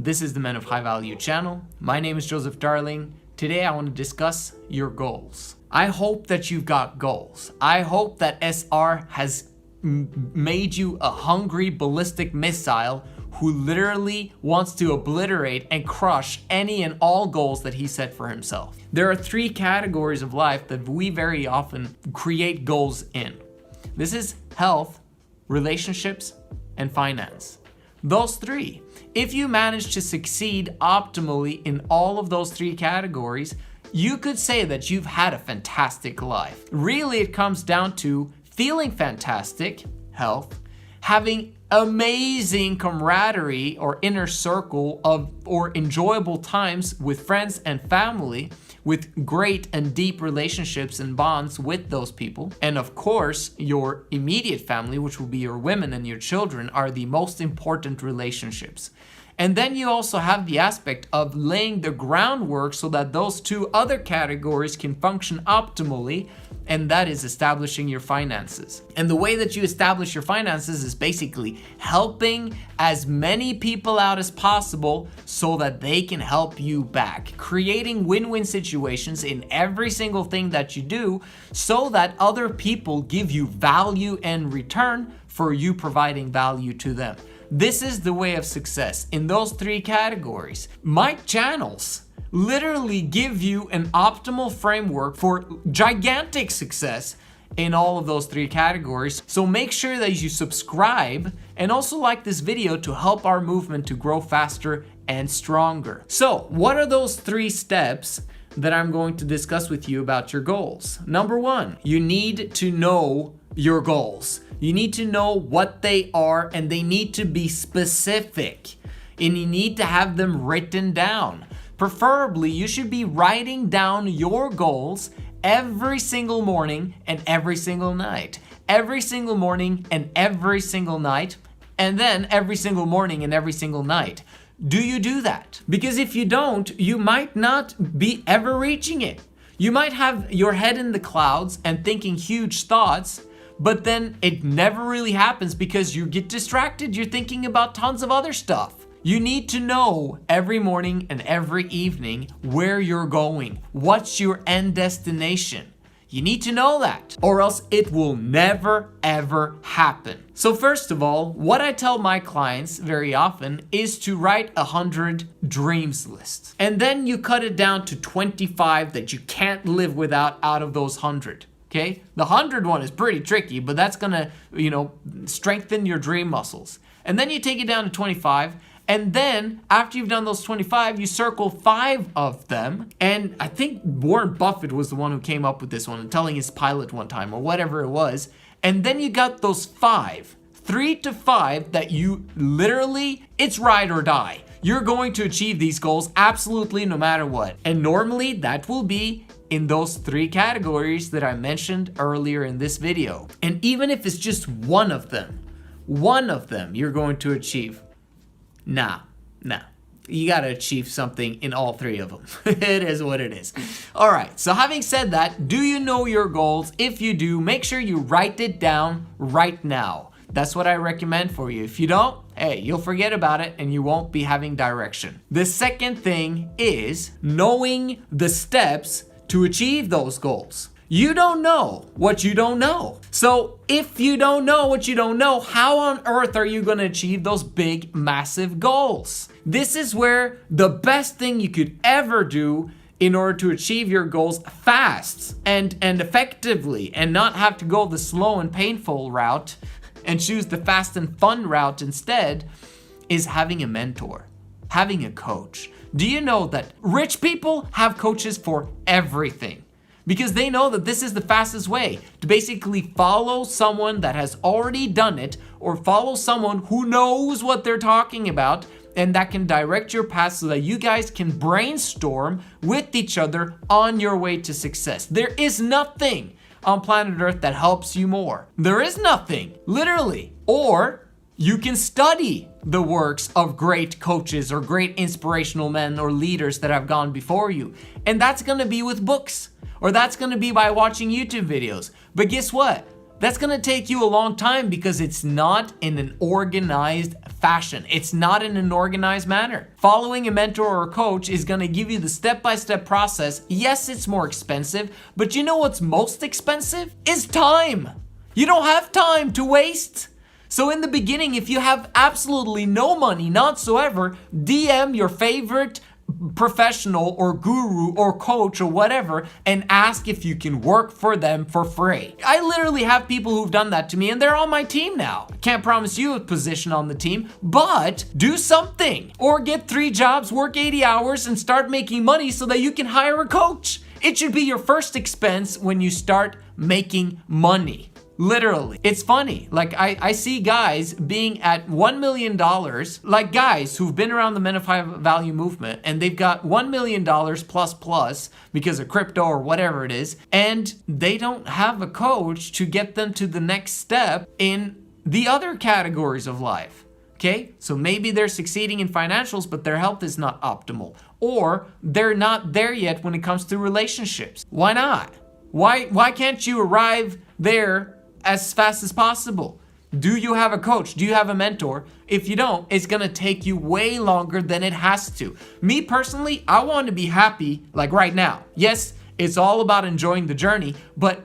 This is the Men of High Value channel. My name is Joseph Darling. Today I want to discuss your goals. I hope that you've got goals. I hope that SR has made you a hungry ballistic missile who literally wants to obliterate and crush any and all goals that he set for himself. There are three categories of life that we very often create goals in. This is health, relationships, and finance. Those three. If you manage to succeed optimally in all of those three categories, you could say that you've had a fantastic life. Really, it comes down to feeling fantastic, health, having amazing camaraderie or inner circle or enjoyable times with friends and family, with great and deep relationships and bonds with those people. And of course, your immediate family, which will be your women and your children, are the most important relationships. And then you also have the aspect of laying the groundwork so that those two other categories can function optimally, and that is establishing your finances. And the way that you establish your finances is basically helping as many people out as possible so that they can help you back. Creating win-win situations in every single thing that you do so that other people give you value in return for you providing value to them. This is the way of success in those three categories. My channels literally give you an optimal framework for gigantic success in all of those three categories. So make sure that you subscribe and also like this video to help our movement to grow faster and stronger. So what are those three steps that I'm going to discuss with you about your goals? Number one, you need to know your goals. You need to know what they are, and they need to be specific, and you need to have them written down. Preferably, you should be writing down your goals every single morning and every single night. Every single morning and every single night, and then every single morning and every single night. Do you do that? Because if you don't, you might not be ever reaching it. You might have your head in the clouds and thinking huge thoughts, but then it never really happens because you get distracted. You're thinking about tons of other stuff. You need to know every morning and every evening where you're going. What's your end destination? You need to know that, or else it will never ever happen. So first of all, what I tell my clients very often is to write 100 dreams list. And then you cut it down to 25 that you can't live without out of those 100. Okay, the 100 one is pretty tricky, but that's gonna, strengthen your dream muscles. And then you take it down to 25, and then after you've done those 25, you circle 5 of them. And I think Warren Buffett was the one who came up with this one, telling his pilot one time or whatever it was. And then you got those 3 to 5 that you literally, it's ride or die. You're going to achieve these goals absolutely no matter what. And normally that will be in those three categories that I mentioned earlier in this video. And even if it's just one of them you're going to achieve. Nah. You gotta achieve something in all three of them. It is what it is. All right, so having said that, do you know your goals? If you do, make sure you write it down right now. That's what I recommend for you. If you don't, hey, you'll forget about it and you won't be having direction. The second thing is knowing the steps to achieve those goals. You don't know what you don't know. So if you don't know what you don't know, how on earth are you gonna achieve those big, massive goals? This is where the best thing you could ever do in order to achieve your goals fast and effectively, and not have to go the slow and painful route and choose the fast and fun route instead, is having a mentor, having a coach. Do you know that rich people have coaches for everything? Because they know that this is the fastest way to basically follow someone that has already done it, or follow someone who knows what they're talking about, and that can direct your path so that you guys can brainstorm with each other on your way to success. There is nothing on planet Earth that helps you more. There is nothing, literally. Or you can study the works of great coaches or great inspirational men or leaders that have gone before you. And that's gonna be with books, or that's gonna be by watching YouTube videos. But guess what? That's gonna take you a long time because it's not in an organized fashion. It's not in an organized manner. Following a mentor or a coach is gonna give you the step-by-step process. Yes, it's more expensive, but you know what's most expensive? Is time. You don't have time to waste. So in the beginning, if you have absolutely no money whatsoever, DM your favorite professional or guru or coach or whatever and ask if you can work for them for free. I literally have people who've done that to me and they're on my team now. I can't promise you a position on the team, but do something or get 3 jobs, work 80 hours and start making money so that you can hire a coach. It should be your first expense when you start making money. Literally. It's funny. Like I see guys being at $1 million, like guys who've been around the men of high value movement and they've got $1 million plus because of crypto or whatever it is, and they don't have a coach to get them to the next step in the other categories of life. Okay, so maybe they're succeeding in financials, but their health is not optimal, or they're not there yet when it comes to relationships. Why not? Why can't you arrive there as fast as possible? Do you have a coach? Do you have a mentor? If you don't, it's gonna take you way longer than it has to. Me personally, I want to be happy like right now. Yes, it's all about enjoying the journey, but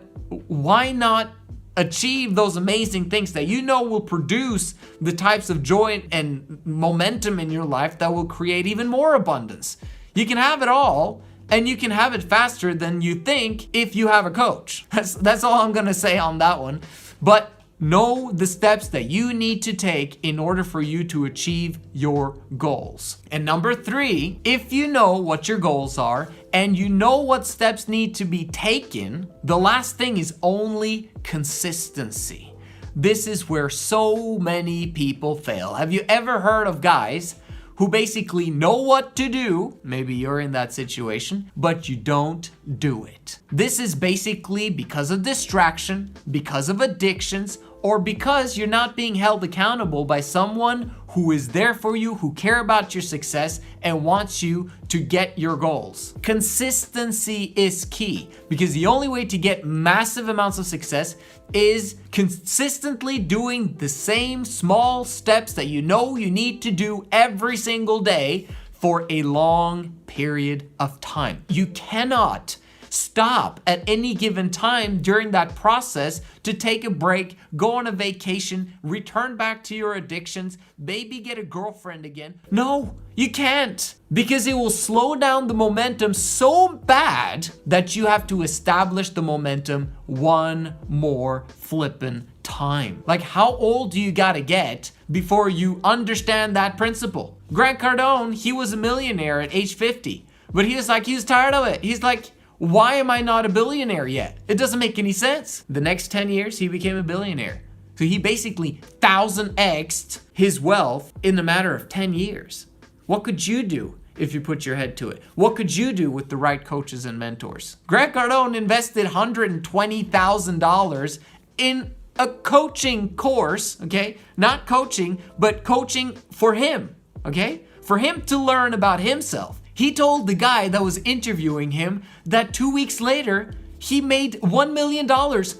why not achieve those amazing things that you know will produce the types of joy and momentum in your life that will create even more abundance? You can have it all, and you can have it faster than you think if you have a coach. That's all I'm gonna say on that one. But know the steps that you need to take in order for you to achieve your goals. And number 3, if you know what your goals are and you know what steps need to be taken, the last thing is only consistency. This is where so many people fail. Have you ever heard of guys who basically know what to do? Maybe you're in that situation, but you don't do it. This is basically because of distraction, because of addictions, or because you're not being held accountable by someone who is there for you, who care about your success and wants you to get your goals. Consistency is key because the only way to get massive amounts of success is consistently doing the same small steps that you know you need to do every single day for a long period of time. You cannot stop at any given time during that process to take a break, go on a vacation, return back to your addictions, maybe get a girlfriend again. No, you can't, because it will slow down the momentum so bad that you have to establish the momentum one more flippin' time. Like, how old do you gotta get before you understand that principle? Grant Cardone, he was a millionaire at age 50, but he was tired of it. He's like, why am I not a billionaire yet? It doesn't make any sense. The next 10 years, he became a billionaire. So he basically 1000x'd his wealth in a matter of 10 years. What could you do if you put your head to it? What could you do with the right coaches and mentors? Grant Cardone invested $120,000 in a coaching course, okay? Not coaching, but coaching for him, okay? For him to learn about himself. He told the guy that was interviewing him that 2 weeks later, he made $1 million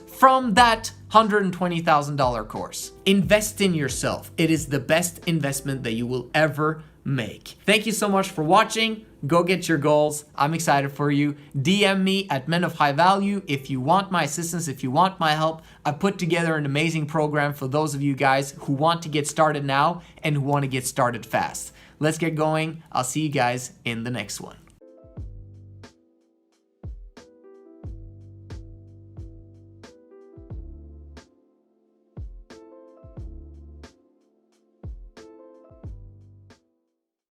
from that $120,000 course. Invest in yourself. It is the best investment that you will ever make. Thank you so much for watching. Go get your goals. I'm excited for you. DM me at Men of High Value if you want my assistance, if you want my help. I put together an amazing program for those of you guys who want to get started now and who want to get started fast. Let's get going. I'll see you guys in the next one.